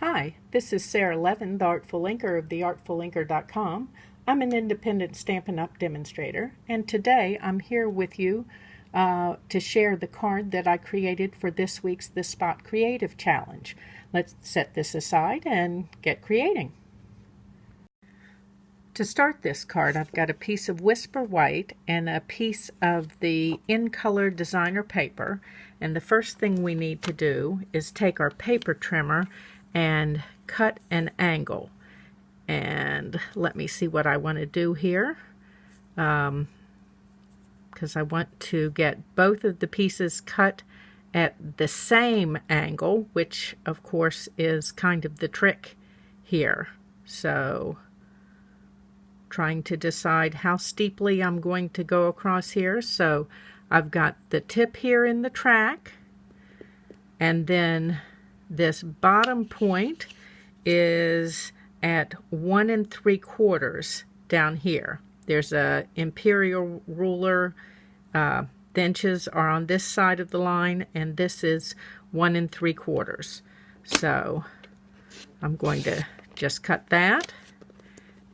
Hi, this is Sara Levin, the Artful Inker of theartfulinker.com. I'm an independent Stampin' Up! Demonstrator, and today I'm here with you to share the card that I created for this week's The Spot Creative Challenge. Let's set this aside and get creating. To start this card, I've got a piece of Whisper White and a piece of the In Color designer paper, and the first thing we need to do is take our paper trimmer and cut an angle. And let me see what I want to do here, because I want to get both of the pieces cut at the same angle, which of course is kind of the trick here. So trying to decide how steeply I'm going to go across here. So I've got the tip here in the track, and then this bottom point is at 1 3/4 down here. There's a imperial ruler. The inches are on this side of the line, and this is 1 3/4. So I'm going to just cut that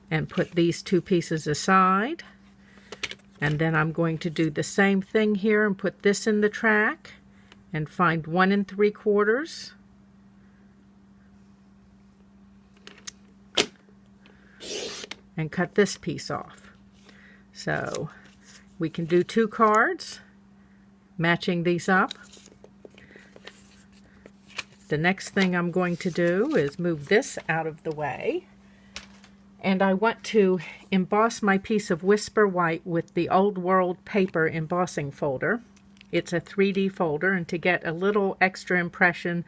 and put these two pieces aside, and then I'm going to do the same thing here and put this in the track and find 1 3/4 and cut this piece off. So we can do two cards matching these up. The next thing I'm going to do is move this out of the way, and I want to emboss my piece of Whisper White with the Old World paper embossing folder. It's a 3D folder, and to get a little extra impression,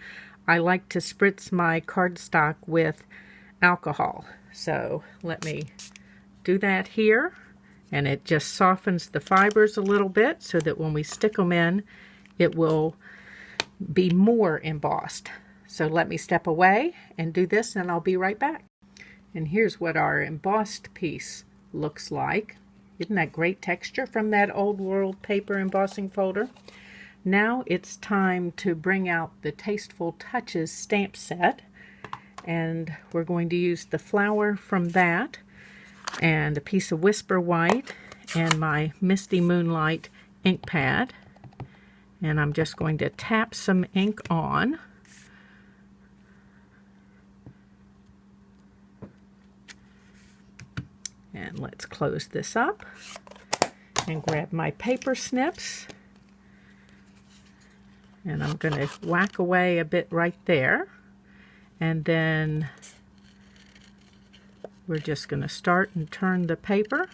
I like to spritz my cardstock with alcohol. So let me do that here, and it just softens the fibers a little bit so that when we stick them in, it will be more embossed. So let me step away and do this, and I'll be right back. And here's what our embossed piece looks like. Isn't that great texture from that Old World paper embossing folder? Now it's time to bring out the Tasteful Touches stamp set, and we're going to use the flower from that and a piece of Whisper White and my Misty Moonlight ink pad, and I'm just going to tap some ink on. And let's close this up and grab my paper snips, and I'm going to whack away a bit right there, and then we're just going to start and turn the paper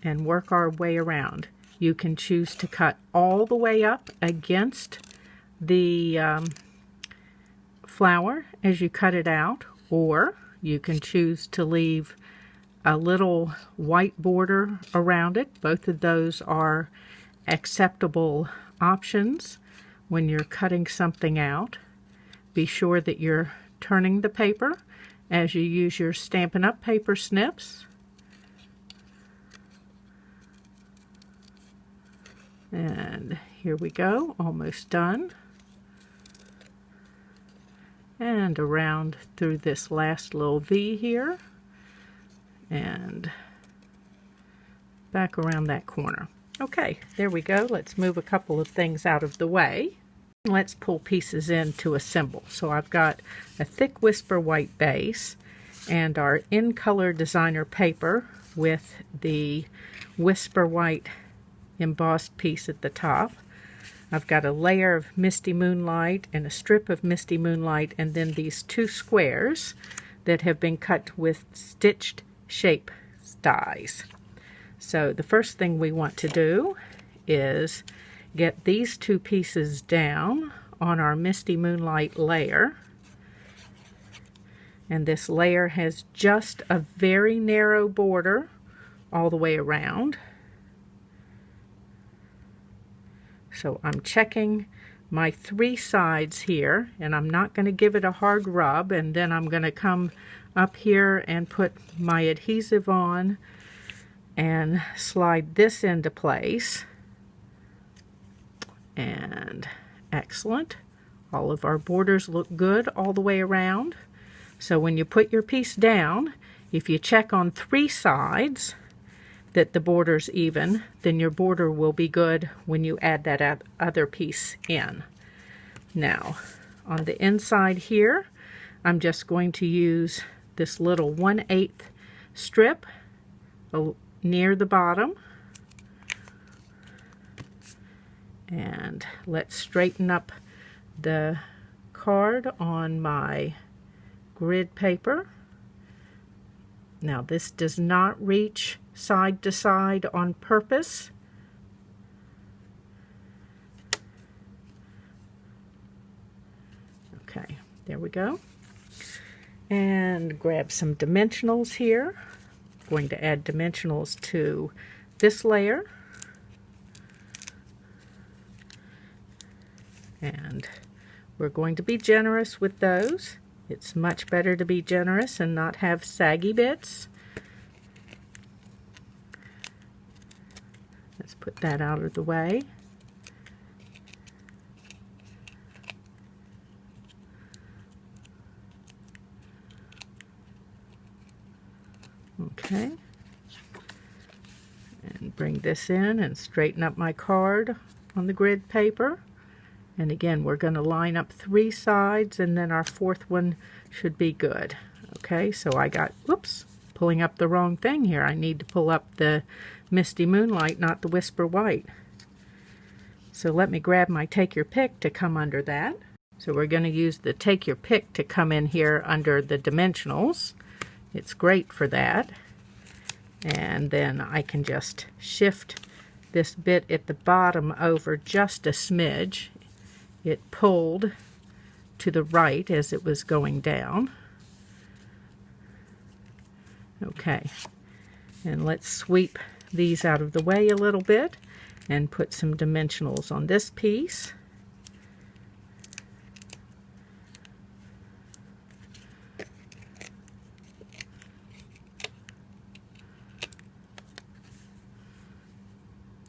and work our way around. You can choose to cut all the way up against the flower as you cut it out, or you can choose to leave a little white border around it. Both of those are acceptable options when you're cutting something out. Be sure that you're turning the paper as you use your Stampin' Up! Paper snips. And here we go, almost done. And around through this last little V here, and back around that corner. Okay, there we go. Let's move a couple of things out of the way. Let's pull pieces in to assemble. So I've got a thick Whisper White base and our In Color designer paper with the Whisper White embossed piece at the top. I've got a layer of Misty Moonlight and a strip of Misty Moonlight, and then these two squares that have been cut with stitched shape dies. So the first thing we want to do is get these two pieces down on our Misty Moonlight layer, and this layer has just a very narrow border all the way around. So I'm checking my 3 sides here, and I'm not going to give it a hard rub, and then I'm going to come up here and put my adhesive on and slide this into place. And excellent. All of our borders look good all the way around. So when you put your piece down, if you check on 3 sides that the border's even, then your border will be good when you add that other piece in. Now, on the inside here, I'm just going to use this little 1/8 strip near the bottom. And let's straighten up the card on my grid paper. Now this does not reach side to side on purpose. Okay, there we go. And grab some dimensionals here. I'm going to add dimensionals to this layer. And we're going to be generous with those. It's much better to be generous and not have saggy bits. Let's put that out of the way. Okay. And bring this in and straighten up my card on the grid paper. And again, we're going to line up 3 sides, and then our 4th one should be good. Okay, so I got, whoops, pulling up the wrong thing here. I need to pull up the Misty Moonlight, not the Whisper White. So let me grab my Take Your Pick to come under that. So we're going to use the Take Your Pick to come in here under the dimensionals. It's great for that. And then I can just shift this bit at the bottom over just a smidge. It pulled to the right as it was going down. Okay, and let's sweep these out of the way a little bit and put some dimensionals on this piece.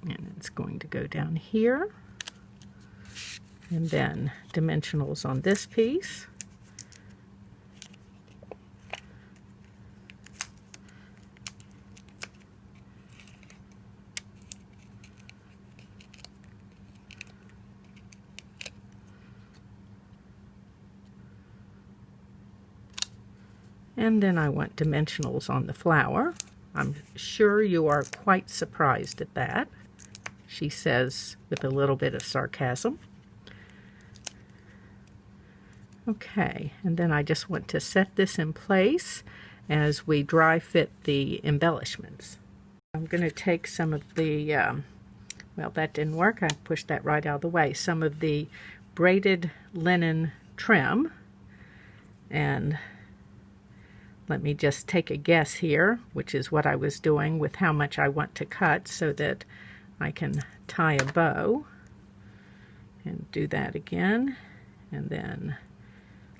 And it's going to go down here. And then dimensionals on this piece. And then I want dimensionals on the flower. I'm sure you are quite surprised at that, she says with a little bit of sarcasm. Okay, and then I just want to set this in place as we dry fit the embellishments. I'm going to take some of the, well, that didn't work. I pushed that right out of the way. Some of the braided linen trim, and let me just take a guess here, which is what I was doing with how much I want to cut so that I can tie a bow. And do that again, and then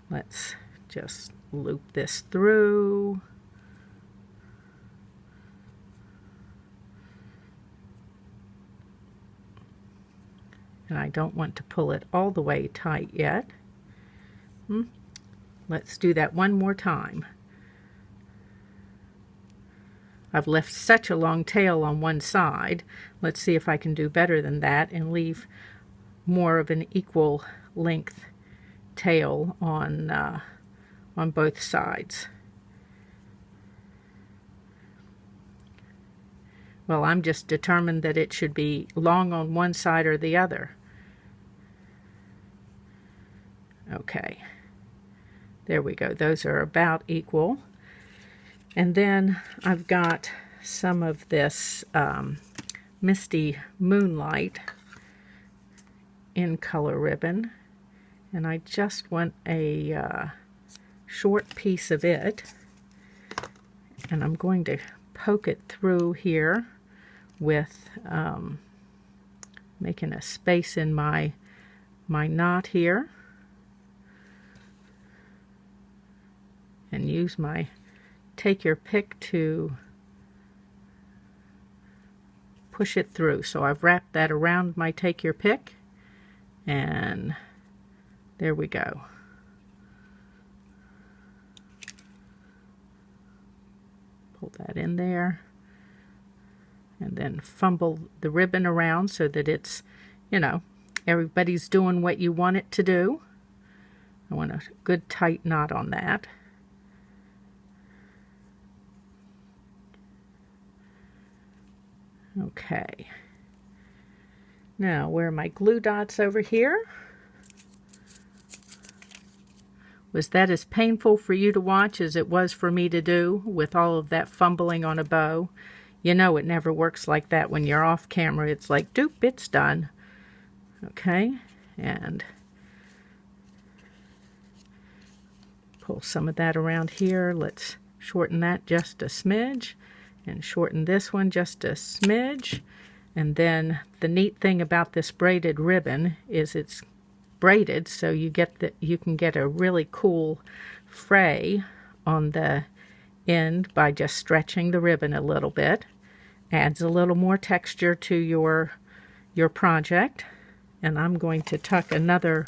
let's just loop this through. And I don't want to pull it all the way tight yet. Let's do that one more time. I've left such a long tail on one side. Let's see if I can do better than that and leave more of an equal length tail on both sides. Well, I'm just determined that it should be long on one side or the other. Okay, there we go. Those are about equal. And then I've got some of this Misty Moonlight in color ribbon. And I just want a short piece of it, and I'm going to poke it through here with making a space in my knot here, and use my Take Your Pick to push it through. So I've wrapped that around my Take Your Pick and There we go. Pull that in there. And then fumble the ribbon around so that it's, you know, everybody's doing what you want it to do. I want a good tight knot on that. Okay. Now, where are my glue dots over here? Was that as painful for you to watch as it was for me to do with all of that fumbling on a bow? You know it never works like that when you're off camera. It's like, doop, it's done. Okay, and pull some of that around here. Let's shorten that just a smidge, and shorten this one just a smidge. And then the neat thing about this braided ribbon is it's braided, so you can get a really cool fray on the end by just stretching the ribbon a little bit. Adds a little more texture to your project. And I'm going to tuck another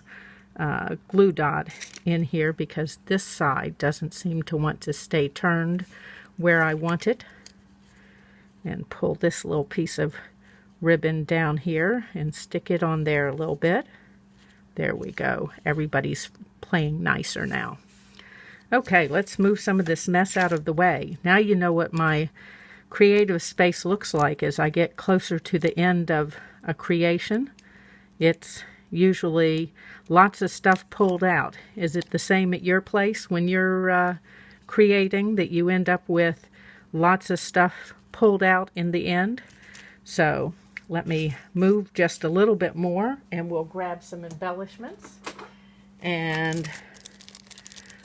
glue dot in here because this side doesn't seem to want to stay turned where I want it. And pull this little piece of ribbon down here and stick it on there a little bit. There we go. Everybody's playing nicer now. Okay, let's move some of this mess out of the way. Now you know what my creative space looks like as I get closer to the end of a creation. It's usually lots of stuff pulled out. Is it the same at your place when you're creating, that you end up with lots of stuff pulled out in the end? So let me move just a little bit more and we'll grab some embellishments. And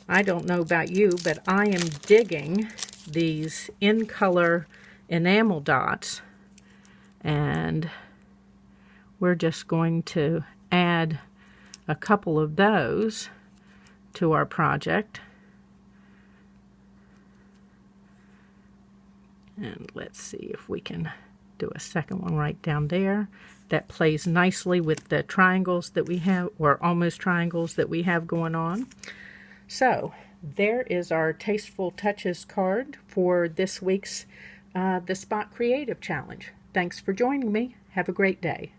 I don't know about you, but I am digging these in color enamel dots, and we're just going to add a couple of those to our project. And let's see if we can do a second one right down there. That plays nicely with the triangles that we have, or almost triangles that we have going on. So there is our Tasteful Touches card for this week's The Spot Creative Challenge. Thanks for joining me. Have a great day.